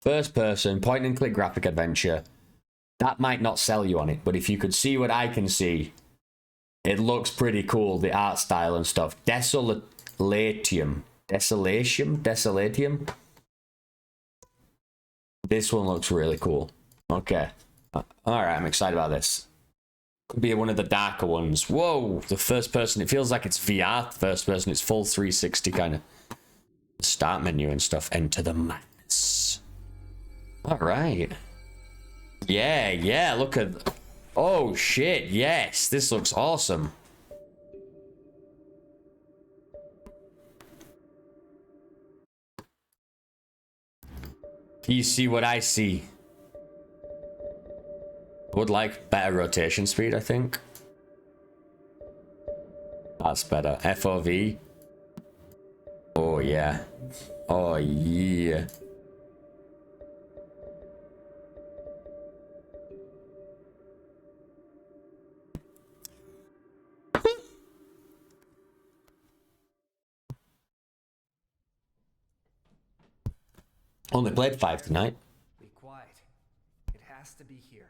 First person, point and click graphic adventure. That might not sell you on it, but if you could see what I can see, it looks pretty cool, the art style and stuff. Desolatium. Desolatium? This one looks really cool. Okay. Alright, I'm excited about this. Could be one of the darker ones. Whoa, the first person. It feels like it's VR first person. It's full 360 kind of. Start menu and stuff. Enter the madness. Alright. Yeah, look at... Oh, shit, yes. This looks awesome. You see what I see? Would like better rotation speed, I think. That's better. FOV. Oh, yeah. Oh, yeah. Only played 5 tonight. Be quiet. It has to be here.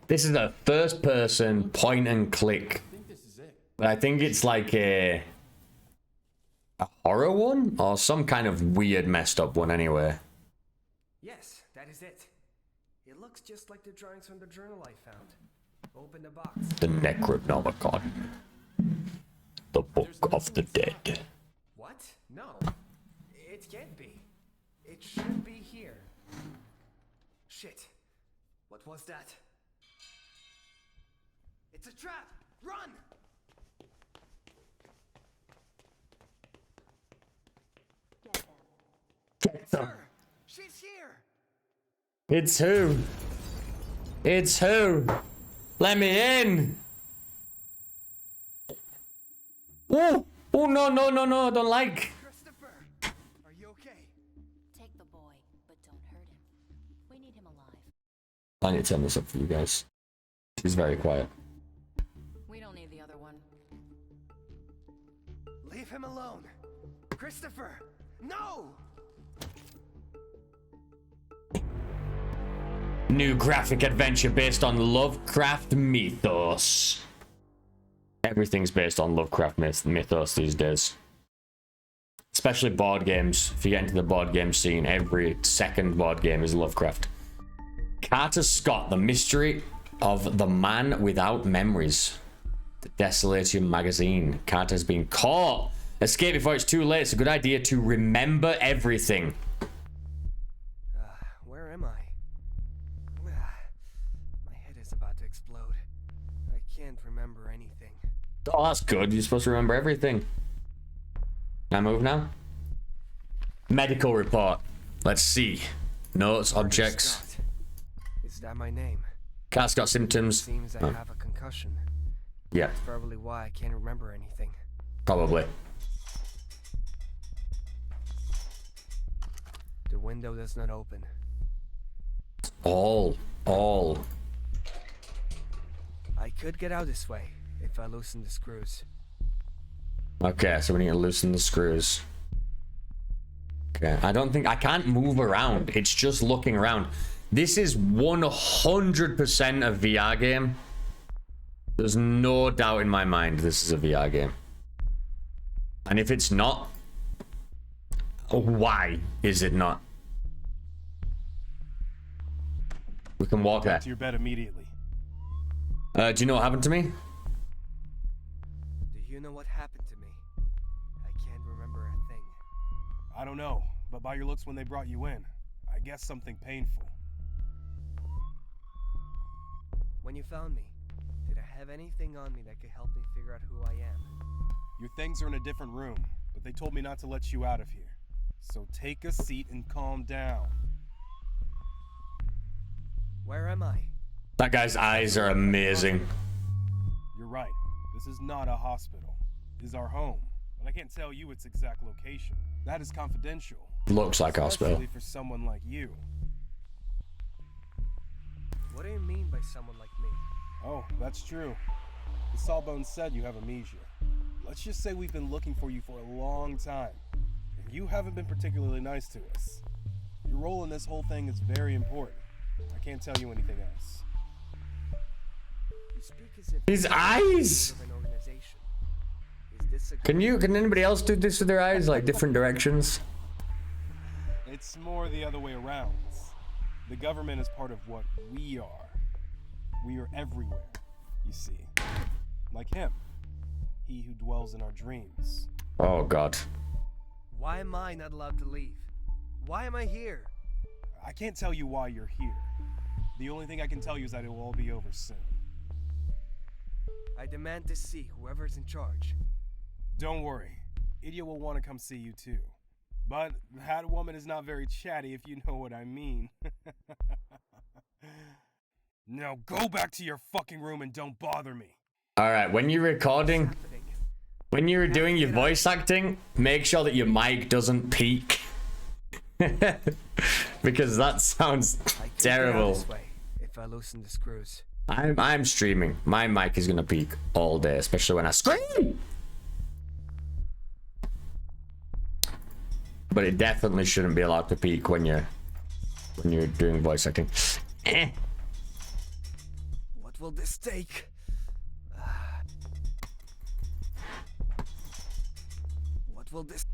This is a first person point and click. I think this is it. But I think it's like a horror one? Or some kind of weird messed up one anyway. Yes, that is it. It looks just like the drawings from the journal I found. Open the box. The Necronomicon. The Book of the Dead. What? No. It can't be. It should be here. Shit. What was that? It's a trap! Run! Get them. Sir, she's here! It's who? It's who? Let me in! Oh! Oh, no, I don't like. Christopher! Are you okay? Take the boy, but don't hurt him. We need him alive. I need to turn this up for you guys. She's very quiet. We don't need the other one. Leave him alone! Christopher! No! New graphic adventure based on Lovecraft mythos. Everything's based on Lovecraft mythos these days. Especially board games. If you get into the board game scene, every second board game is Lovecraft. Carter Scott, The Mystery of the Man Without Memories. The Desolatium magazine. Carter's been caught. Escape before it's too late. It's a good idea to remember everything. Where am I? My head is about to explode. I can't remember anything. Oh, that's good. You're supposed to remember everything. Can I move now? Medical report. Let's see. Notes, objects. Scott. Is that my name? Cat's got symptoms. Seems I Oh, have a concussion. yeah, That's probably why I can't remember anything. probably. The window does not open. All. I could get out this way if I loosen the screws. Okay, so we need to loosen the screws. Okay, I don't think... I can't move around. It's just looking around. This is 100% a VR game. There's no doubt in my mind this is a VR game. And if it's not, why is it not? We can walk there. Back to your bed immediately. Do you know what happened to me? Do you know what happened to me? I can't remember a thing. I don't know, but by your looks when they brought you in, I guess something painful. When you found me, did I have anything on me that could help me figure out who I am? Your things are in a different room, but they told me not to let you out of here. So take a seat and calm down. Where am I? That guy's eyes are amazing. You're right. This is not a hospital. This is our home. But I can't tell you its exact location. That is confidential. Looks like a hospital. Especially for someone like you. What do you mean by someone like me? Oh, that's true. The Sawbones said you have amnesia. Let's just say we've been looking for you for a long time. you haven't been particularly nice to us. Your role in this whole thing is very important. I can't tell you anything else. You speak as if His you're the eyes! leader of an organization. Is this a Can anybody else do this with their eyes, like different directions? It's more the other way around. The government is part of what we are. We are everywhere, you see. Like him. He who dwells in our dreams. Oh god. Why am I not allowed to leave? Why am I here? I can't tell you why you're here. The only thing I can tell you is that it will all be over soon. I demand to see whoever's in charge. Don't worry. Idiot will want to come see you too. But that woman is not very chatty, if you know what I mean. Now go back to your fucking room and don't bother me. Alright, when you're recording, Happening. when you're doing your voice acting, make sure that your mic doesn't peak. Because that sounds I could get out terrible. this way if I loosen the screws. I'm streaming. My mic is gonna peak all day, especially when I scream. But it definitely shouldn't be allowed to peak when you're doing voice acting. What will this take? What will this?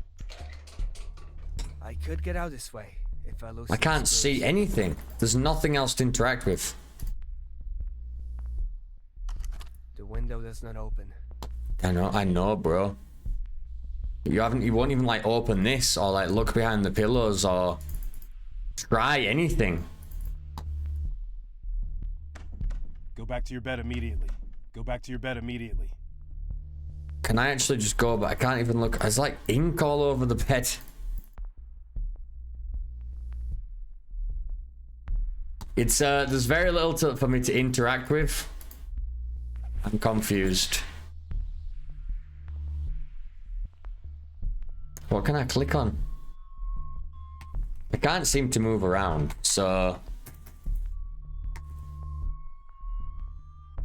I could get out this way if I loosen I can't the screws. see anything. There's nothing else to interact with. The window does not open. I know, bro. You won't even like open this or like look behind the pillows or try anything. Go back to your bed immediately. Go back to your bed immediately. Can I actually just go? But I can't even look. There's like ink all over the bed. It's there's very little for me to interact with. I'm confused. What can I click on? I can't seem to move around, so...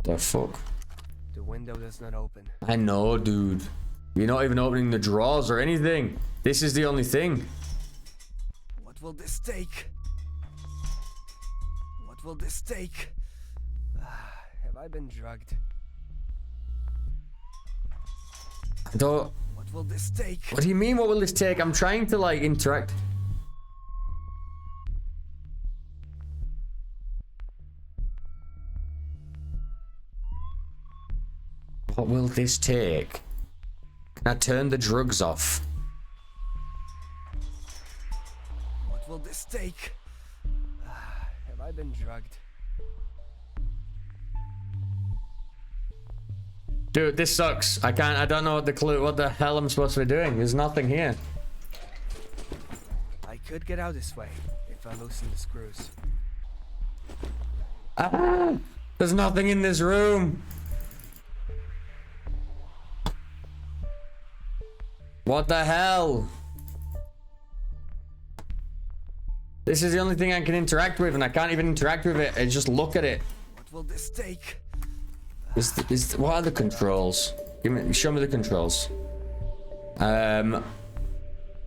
The fuck? The window does not open. I know, dude. You're not even opening the drawers or anything. This is the only thing. What will this take? What will this take? Have I been drugged? I don't... What will this take? What do you mean, what will this take? I'm trying to, like, interact. What will this take? Can I turn the drugs off? What will this take? Have I been drugged? Dude, this sucks. I don't know what the hell I'm supposed to be doing. There's nothing here. I could get out this way if I loosen the screws. Ah! There's nothing in this room. What the hell? This is the only thing I can interact with, and I can't even interact with it. I just look at it. What will this take? What are the controls? Show me the controls.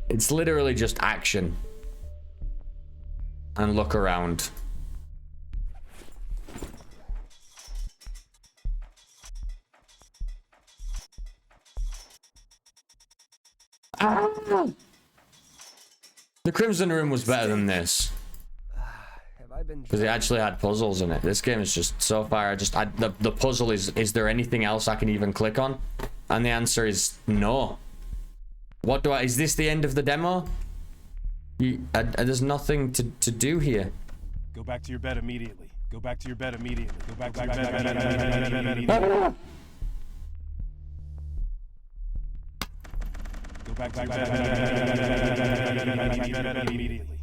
It's literally just action. And look around. Ah! The Crimson Room was better than this. Have I been Because it drugged? actually had puzzles in it. This game is just so far. The puzzle is there anything else I can even click on? And the answer is no. What do I? Is this the end of the demo? There's nothing to do here. Go back to your bed immediately. Go back to your bed immediately. Go back to your bed immediately. Go back to your bed immediately.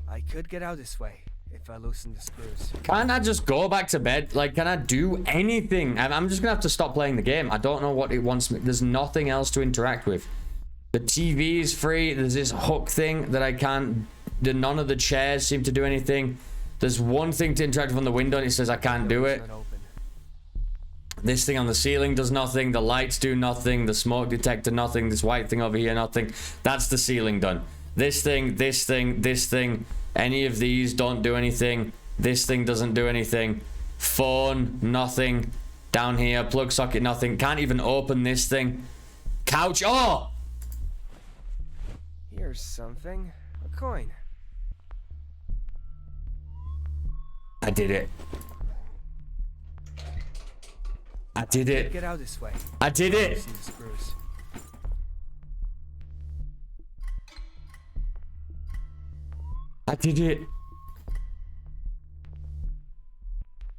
I could get out this way if I loosen the screws. Can't I just go back to bed? Like, can I do anything? I'm just gonna have to stop playing the game. I don't know what it wants me. There's nothing else to interact with. The TV is free. There's this hook thing that I can't. None of the chairs seem to do anything. There's one thing to interact with on the window, and it says I can't do it. It's not open. This thing on the ceiling does nothing. The lights do nothing. The smoke detector, nothing. This white thing over here, nothing. That's the ceiling done. This thing, this thing, this thing. Any of these don't do anything. This thing doesn't do anything. Phone, nothing. Down here, plug socket, nothing. Can't even open this thing. Couch, oh! Here's something. A coin. I did it. I did it. Get out this way. I did it. See the screws. I did it.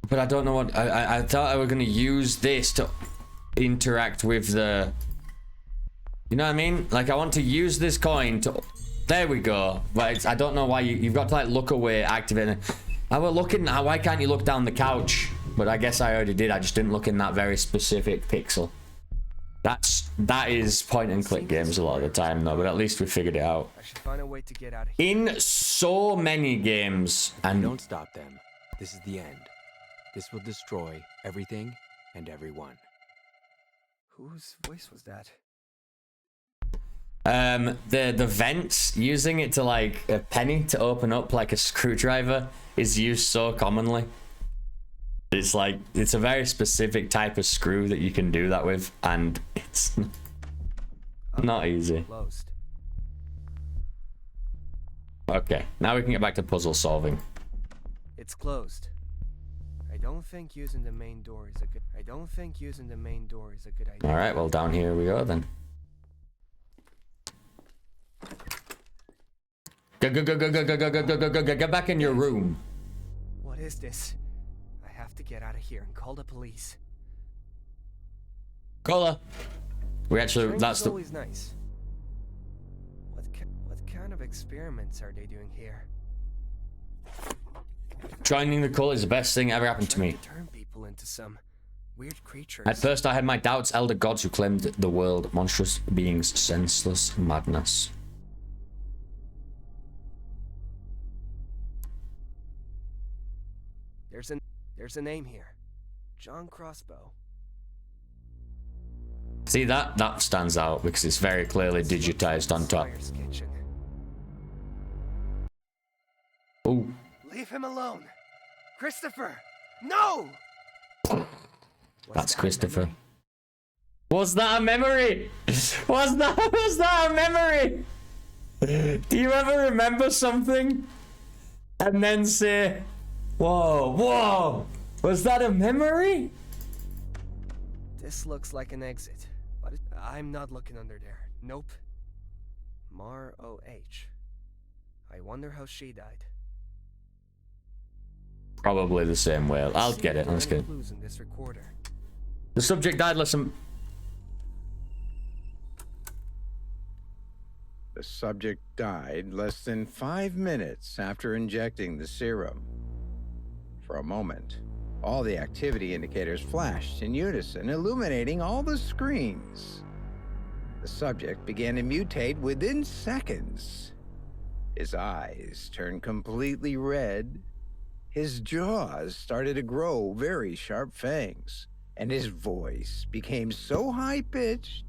But I don't know what... I thought I were going to use this to interact with the... You know what I mean? Like, I want to use this coin to... There we go. But it's, I don't know why you've got to, like, look away, activate it. I was looking... Why can't you look down the couch? But I guess I already did. I just didn't look in that very specific pixel. That is point and click games a lot of the time, though. But at least we figured it out. I should find a way to get out of here. In so many games, and Don't stop them. This is the end. This will destroy everything and everyone. Whose voice was that? the vents, using it to like a penny to open up like a screwdriver is used so commonly. It's like, it's a very specific type of screw that you can do that with, and it's not easy. Closed. Okay, now we can get back to puzzle solving. It's closed. I don't think using the main door is a good idea. All right, well, down here we go then. Go, go, go, go, go, go, go, go, go, go, go, go, get back in your room. What is this? I have to get out of here and call the police. Cola. We actually, Shrink that's is the... always nice. What kind of experiments are they doing here? Joining the cult is the best thing ever happened to me. Trying to turn people into some weird creatures. At first I had my doubts, elder gods who claimed the world, monstrous beings, senseless madness. There's a name here. John Crossbow. See, that stands out because it's very clearly digitized on top. Spire's kitchen. Oh, Leave him alone. Christopher! No! that's Christopher. Was that a memory? Was that a memory? Do you ever remember something and then say, whoa, whoa, was that a memory? This looks like an exit, but I'm not looking under there. Nope. Mar O.H. I wonder how she died. Probably the same way. I'll get it. Let's get it. Clues in this recorder. The subject died less than... The subject died less than 5 minutes after injecting the serum. For a moment, all the activity indicators flashed in unison, illuminating all the screens. The subject began to mutate within seconds. His eyes turned completely red. His jaws started to grow very sharp fangs, and his voice became so high-pitched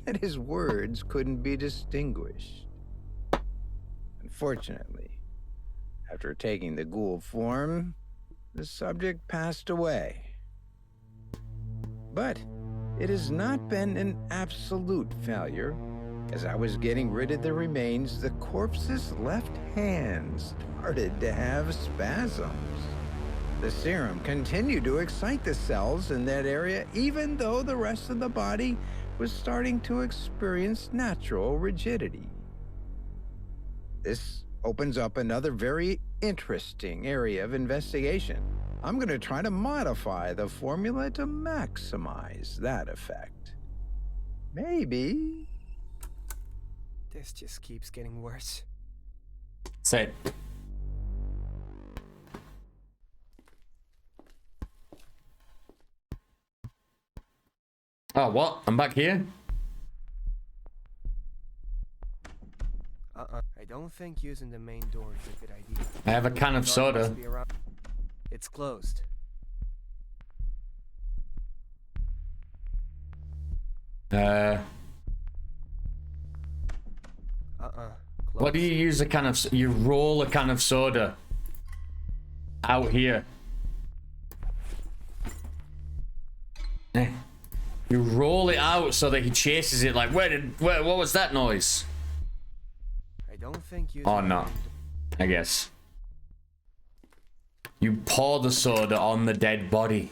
that his words couldn't be distinguished. Unfortunately, after taking the ghoul form, the subject passed away. But it has not been an absolute failure. As I was getting rid of the remains, the corpse's left hand started to have spasms. The serum continued to excite the cells in that area, even though the rest of the body was starting to experience natural rigidity. This opens up another very interesting area of investigation. I'm going to try to modify the formula to maximize that effect. Maybe. This just keeps getting worse. Say it. Oh, what? I'm back here? I don't think using the main door is a good idea. I have a can of Guard soda. must be around. It's closed. What do you use a can of... You roll a can of soda out here. You roll it out so that he chases it like, what was that noise? I don't think you. Oh, no. I guess. You pour the soda on the dead body.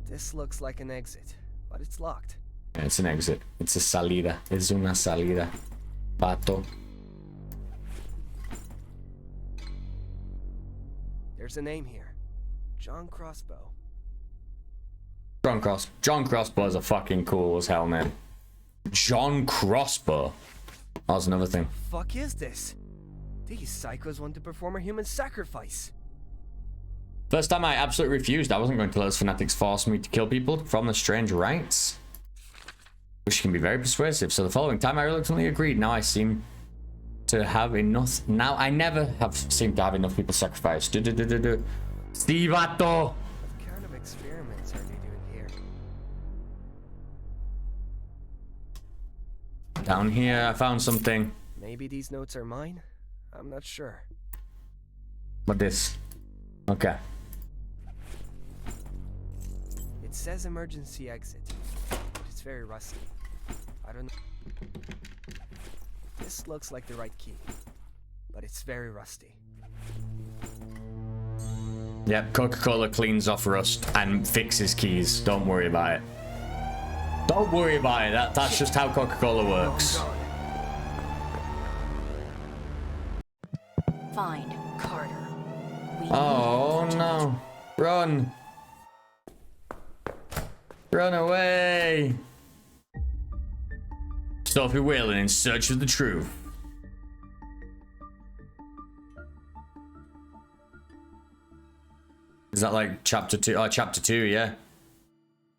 This looks like an exit, but it's locked. Yeah, it's an exit. It's a salida. Es una salida. Pato. There's a name here. John Crossbow. John Crossbow is a fucking cool as hell name. John Crossbow. That was another thing. Fuck is this? These psychos want to perform a human sacrifice. First time I absolutely refused. I wasn't going to let those fanatics force me to kill people from the strange rites. Which can be very persuasive. So the following time I reluctantly agreed. Now I seem to have enough. Now I never have seemed to have enough people sacrificed. Stivato! What kind of experiments are they doing here? Down here I found something. Maybe these notes are mine? I'm not sure. What this? Okay. It says emergency exit, but it's very rusty. I don't know. This looks like the right key, but it's very rusty. Yep, Coca-Cola cleans off rust and fixes keys. Don't worry about it. Don't worry about it. That's just how Coca-Cola works. Find Carter. We Oh no. Run. Run away. Sophie Whalen in search of the truth. Is that like chapter 2? Oh, chapter 2, yeah.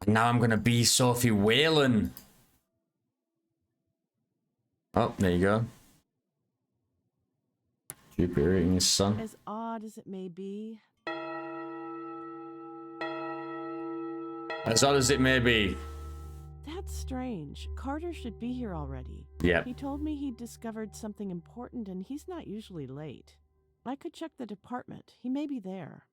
Now I'm gonna be Sophie Whalen. Oh, there you go. Jupiter eating his son. As odd as it may be. As odd as it may be. That's strange. Carter should be here already. Yep. He told me he'd discovered something important and he's not usually late. I could check the department. He may be there.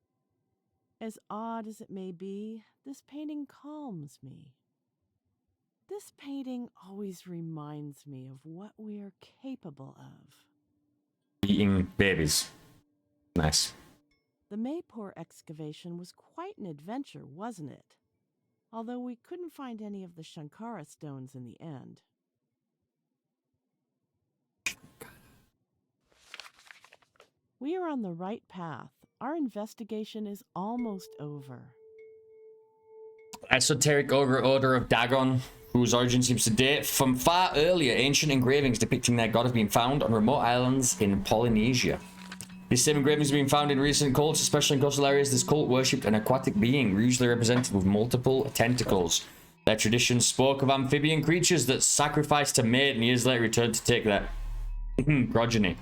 As odd as it may be, this painting calms me. This painting always reminds me of what we're capable of. Eating babies. Nice. The Mayport excavation was quite an adventure, wasn't it? Although we couldn't find any of the Shankara stones in the end. We are on the right path. Our investigation is almost over. Esoteric ogre Order of Dagon, whose origin seems to date from far earlier. Ancient engravings depicting their god have been found on remote islands in Polynesia. These same engravings have been found in recent cults, especially in coastal areas. This cult worshipped an aquatic being, usually represented with multiple tentacles. Their traditions spoke of amphibian creatures that sacrificed to mate and years later returned to take their progeny.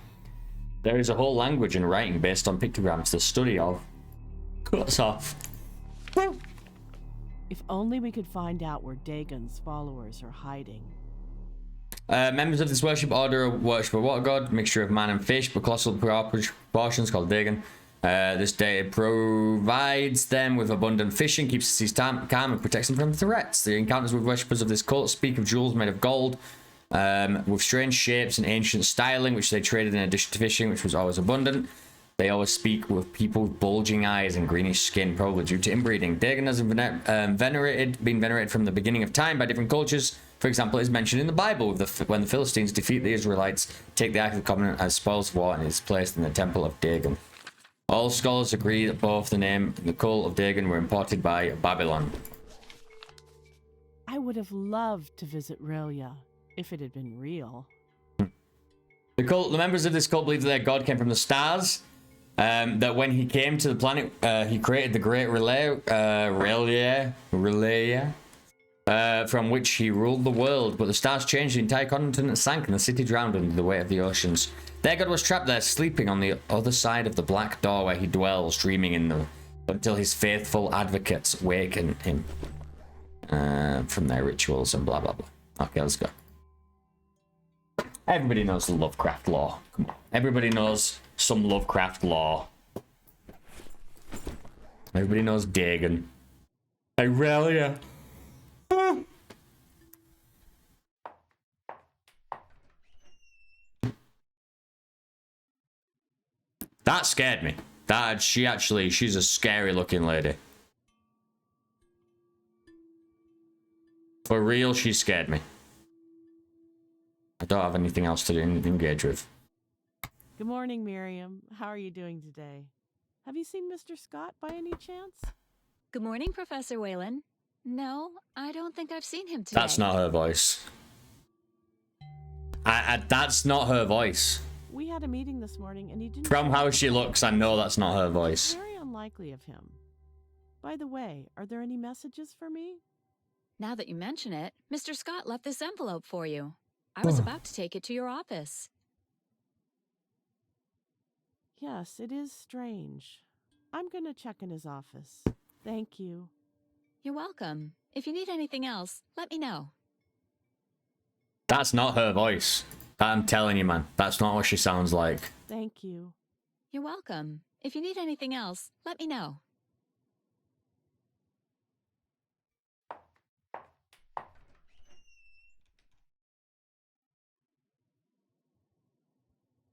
There is a whole language and writing based on pictograms the study of. Cuts off. If only we could find out where Dagon's followers are hiding. Members of this worship order worship a water god, mixture of man and fish, but colossal proportions, called Dagon. This deity provides them with abundant fishing, keeps the seas calm, and protects them from threats. The encounters with worshippers of this cult speak of jewels made of gold, with strange shapes and ancient styling, which they traded in addition to fishing, which was always abundant. They always speak with people with bulging eyes and greenish skin, probably due to inbreeding. Dagon has been venerated from the beginning of time by different cultures. For example, it is mentioned in the Bible when the Philistines defeat the Israelites, take the Ark of the Covenant as spoils of war, and is placed in the Temple of Dagon. All scholars agree that both the name and the cult of Dagon were imported by Babylon. I would have loved to visit Relia if it had been real. The members of this cult believe that their god came from the stars. That when he came to the planet, he created the Great Relia, from which he ruled the world. But the stars changed, the entire continent sank, and the city drowned under the weight of the oceans. Their god was trapped there, sleeping on the other side of the black door where he dwells, dreaming in them, until his faithful advocates waken him. from their rituals and blah blah blah. Okay, let's go. Everybody knows the Lovecraft lore. Come on. Everybody knows some Lovecraft lore. Everybody knows Dagon. Aurelia. That scared me. She's a scary looking lady. For real, she scared me. I don't have anything else to engage with. Good morning, Miriam. How are you doing today? Have you seen Mr. Scott by any chance? Good morning, Professor Whalen. No, I don't think I've seen him today. That's not her voice. That's not her voice. We had a meeting this morning and he didn't... From how she looks, I know that's not her voice. Very unlikely of him. By the way, are there any messages for me? Now that you mention it, Mr. Scott left this envelope for you. I was about to take it to your office. Yes, it is strange. I'm gonna check in his office. Thank you. You're welcome. If you need anything else, let me know. That's not her voice. I'm telling you, man. That's not what she sounds like. Thank you. You're welcome. If you need anything else, let me know.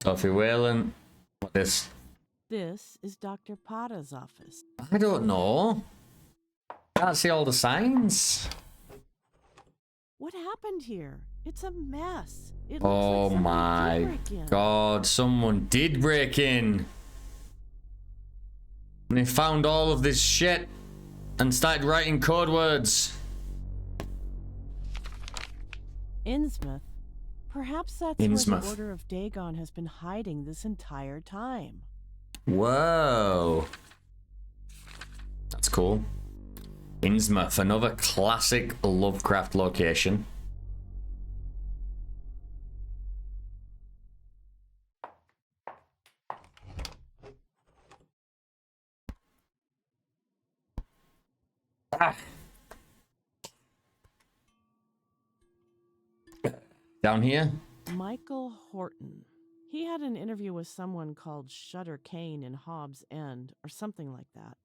Sophie Whalen. What this? This is Dr. Pata's office. I don't know. Can't see all the signs. What happened here? It's a mess. It looks Oh like someone my did break in. god, someone did break in. And they found all of this shit and started writing code words. Innsmouth. Perhaps that's where Innsmouth. the Order of Dagon has been hiding this entire time. Whoa. That's cool. Innsmouth, another classic Lovecraft location. Down here? Michael Horton. He had an interview with someone called Shutter Kane in Hobbs End, or something like that.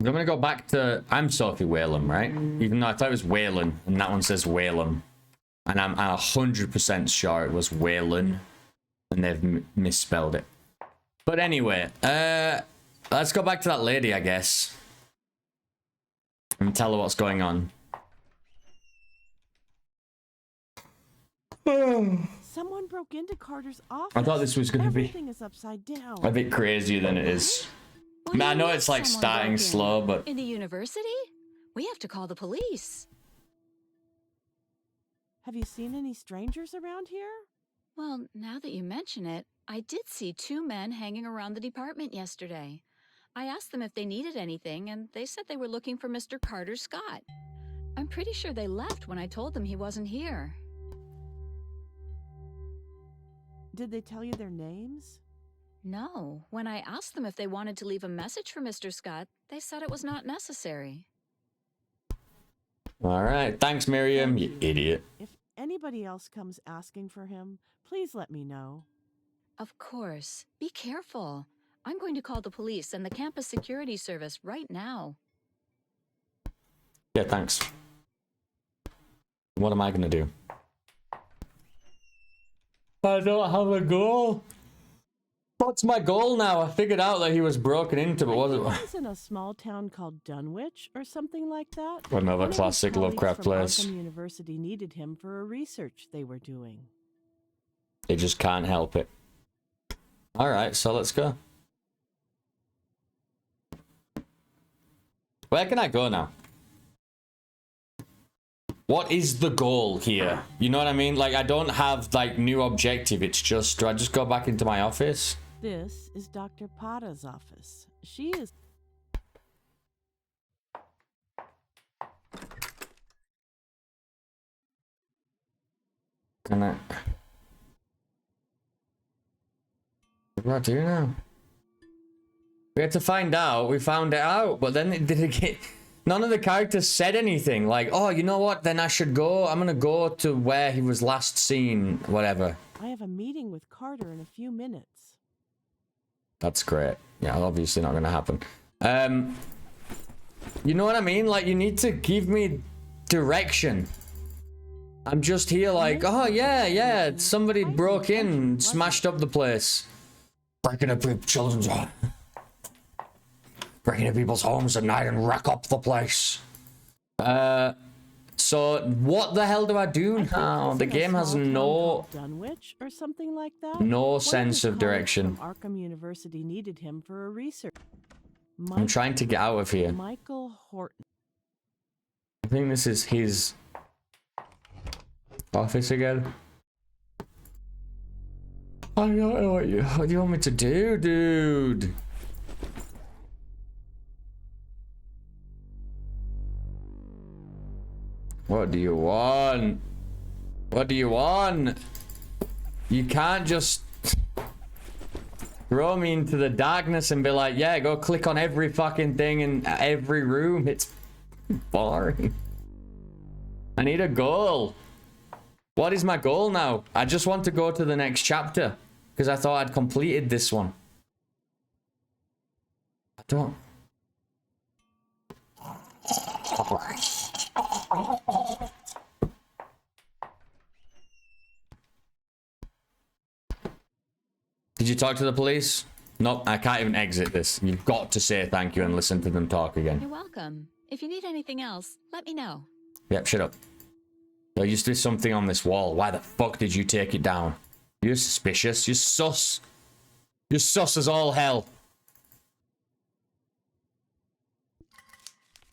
I'm gonna go back to... I'm Sophie Whalen, right? Even though I thought it was Whalen, and that one says Whalen. And I'm 100% sure it was Whalen, and they've misspelled it. But anyway, let's go back to that lady, I guess. And tell her what's going on. Someone broke into Carter's office. I thought this was gonna be Everything is upside down. a bit crazier than it is. What do Man, I you know mean it's like someone starting broke in? slow, but... In the university? We have to call the police. Have you seen any strangers around here? Well, now that you mention it, I did see two men hanging around the department yesterday. I asked them if they needed anything, and they said they were looking for Mr. Carter Scott. I'm pretty sure they left when I told them he wasn't here. Did they tell you their names? No. When I asked them if they wanted to leave a message for Mr. Scott, they said it was not necessary. Alright, thanks Miriam, you idiot. If anybody else comes asking for him, please let me know. Of course. Be careful. I'm going to call the police and the campus security service right now. Yeah, thanks. What am I gonna do? I don't have a goal. What's my goal now? I figured out that he was broken into, but I wasn't. think he's in a small town called Dunwich or something like that. Another One of his classic colleagues Lovecraft from place. Arkham University needed him for a research they were doing. They just can't help it. Alright, so let's go. Where can I go now? What is the goal here? You know what I mean? Like, I don't have, like, new objective. It's just, do I just go back into my office? This is Dr. Pata's office. She is... Can I... What do I do now? We had to find out. We found it out, but then it didn't get... None of the characters said anything like, oh, you know what, then I should go. I'm gonna go to where he was last seen, whatever. I have a meeting with Carter in a few minutes. That's great. Yeah, obviously not gonna happen. You know what I mean? Like, you need to give me direction. I'm just here like, oh yeah, somebody broke in, smashed up the place. Breaking up children's home. Breaking into people's homes at night and wreck up the place. So what the hell do I do now? The game has Dunwich or something like that. no sense of direction. From Arkham University needed him for a research. I'm trying to get out of here. Michael Horton. I think this is his office again. I don't know what do you want me to do, dude? What do you want? What do you want? You can't just throw me into the darkness and be like, yeah, go click on every fucking thing in every room. It's boring. I need a goal. What is my goal now? I just want to go to the next chapter because I thought I'd completed this one. I don't. Did you talk to the police? Nope, I can't even exit this. You've got to say thank you and listen to them talk again. You're welcome. If you need anything else, let me know. Yep, shut up. There used to be something on this wall. Why the fuck did you take it down? You're suspicious. You're sus. You're sus as all hell.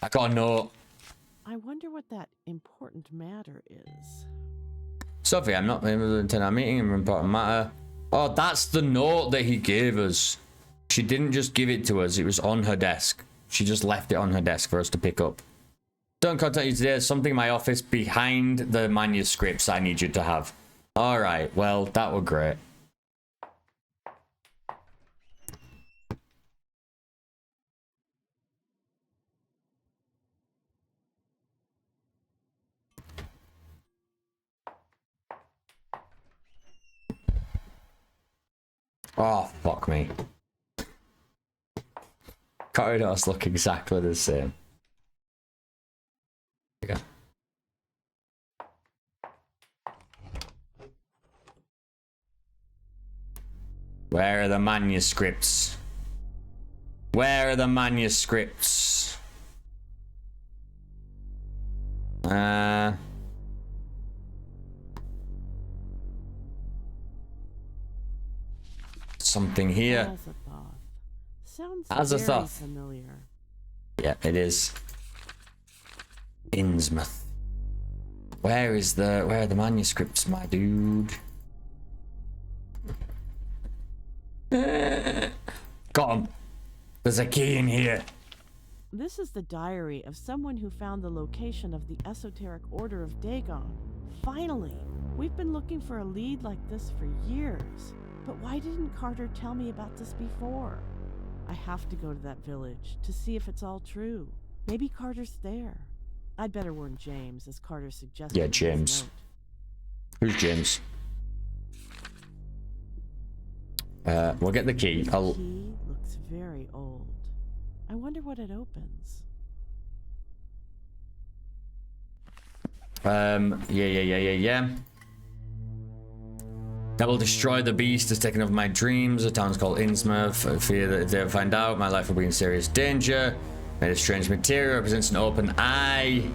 I got a note. I wonder what that important matter is. Sophie, I'm not able to attend our meeting in an important matter. Oh, that's the note that he gave us. She didn't just give it to us. It was on her desk. She just left it on her desk for us to pick up. Don't contact you today. There's something in my office behind the manuscripts I need you to have. All right. Well, that was great. Oh, fuck me. Corridors look exactly the same. There you go. Where are the manuscripts? Where are the manuscripts? Something here. Sounds Azathoth. very familiar. Yeah, it is. Innsmouth. Where are the manuscripts, my dude? Got 'em. There's a key in here. This is the diary of someone who found the location of the esoteric order of Dagon. Finally! We've been looking for a lead like this for years. But why didn't Carter tell me about this before? I have to go to that village to see if it's all true. Maybe Carter's there. I'd better warn James, as Carter suggested. Yeah, in his James. note. Who's James? We'll get the key. The key looks very old. I wonder what it opens. Yeah. That will destroy the beast that's taken over my dreams. The town's called Innsmouth. I fear that if they ever find out, my life will be in serious danger. Made of strange material, represents an open eye.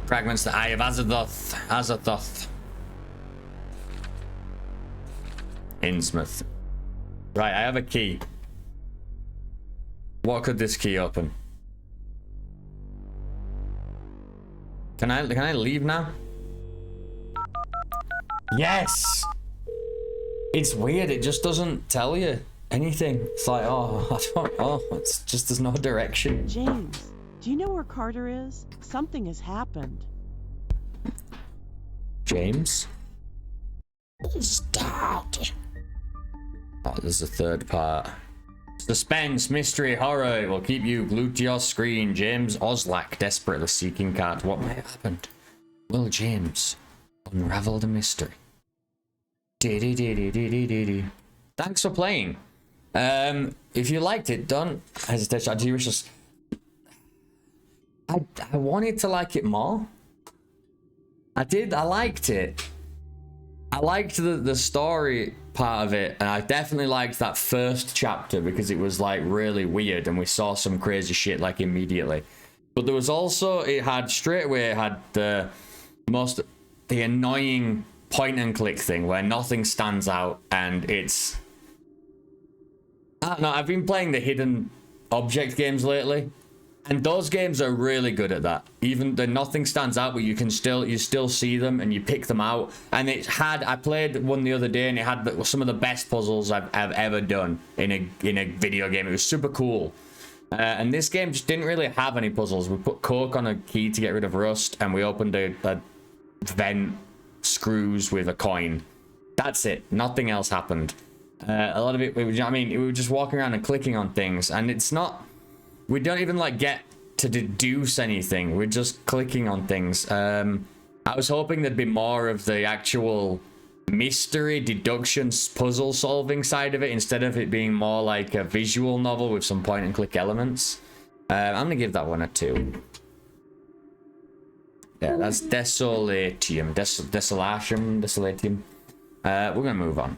Fragments the eye of Azathoth. Innsmouth. Right, I have a key. What could this key open? Can I leave now? Yes! It's weird, it just doesn't tell you anything. It's like, oh, I don't know. It's just, there's no direction. James, do you know where Carter is? Something has happened. James? He's dead. Oh, there's a third part. Suspense, mystery, horror. It will keep you glued to your screen. James Oslak, desperately seeking Kat. What might have happened? Will James unravel the mystery? Thanks for playing. If you liked it, don't hesitate. I do wish us. I wanted to like it more. I did. I liked it. I liked the story part of it, and I definitely liked that first chapter because it was like really weird, and we saw some crazy shit like immediately. But there was also, it had straight away, it had the annoying point and click thing where nothing stands out, and it's, I don't know, I've been playing the hidden object games lately, and those games are really good at that. Even though nothing stands out, but you still see them and you pick them out. And I played one the other day, and it had some of the best puzzles I've ever done in a video game. It was super cool. And this game just didn't really have any puzzles. We put coke on a key to get rid of rust, and we opened a vent screws with a coin. That's it. Nothing else happened. A lot of it, we were just walking around and clicking on things, and it's not. We don't even like get to deduce anything. We're just clicking on things. I was hoping there'd be more of the actual mystery, deductions, puzzle solving side of it, instead of it being more like a visual novel with some point and click elements. I'm gonna give that one a 2. Yeah, that's Desolatium. Desolatium. We're gonna move on.